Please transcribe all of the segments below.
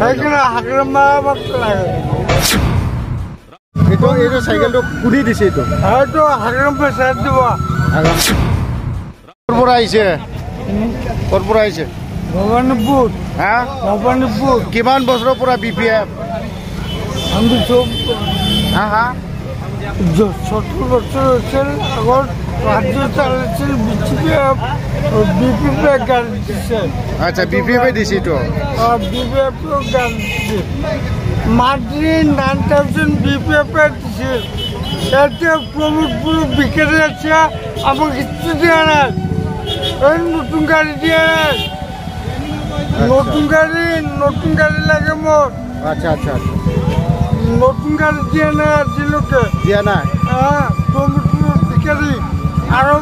সেইকাৰণে হাগৰা মাৰা লাগে এইটো চাইকেলটো কুদি দিছে এইটো হয়তো হাগৰম পেচাৰ দিব ক'ৰ পৰা আহিছে ক'ৰ পৰা আহিছে ভৱানীপুৰ হা ভৱানীপুৰ কিমান বছৰৰ পৰা BPF আমি চব হা হা 70 বছৰ হৈছিল আগত ৰাজ্য চালাইছিল BPF গাড়ী দিছে আচ্ছা BPF দিছে এইটো BPF গাড়ী দিছে মান্থলি 9,000 BPF দিছে এতিয়া প্ৰমোদপুৰ বিক্ৰী আছে আমাক কিস্তি দিয়া নাই নতুন গাড়ী দিয়া নাই নতুন গাড়ী লাগে মোৰ আচ্ছা আচ্ছা নতুন গাড়ী দিয়া নাই আজিলৈকে দিয়া নাই প্ৰমোদপুৰ বিক্ৰী আৰু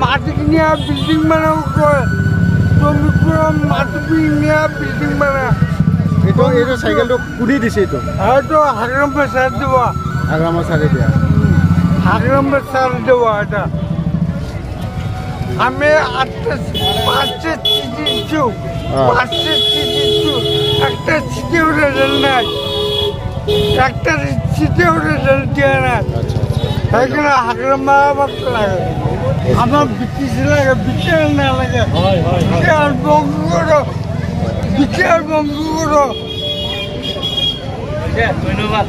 মাটি কিনিয়া বিল্ডিং বনাব কয় প্ৰমোদপুৰৰ মাটি কিনিয়া বিল্ডিং বনা এইটো চাইকেলটো কুদি দিছে এইটো হয়তো হাগৰম পেচাৰ দিব আগ্ৰামৰ চাৰি দিয়া হাগৰম পেচাৰ দিব এটা আমি 5 দিছো একটা সিটেও ৰেজাল্ট নাই একটা সিটেও ৰেজাল্ট দিয়ে নাই সেইকাৰণে হাগৰম মাৰা লাগে আমাৰ বিটিস লাগে বিচাৰ না লাগে বিচাৰ বন্ধ কৰো ধন্যবাদ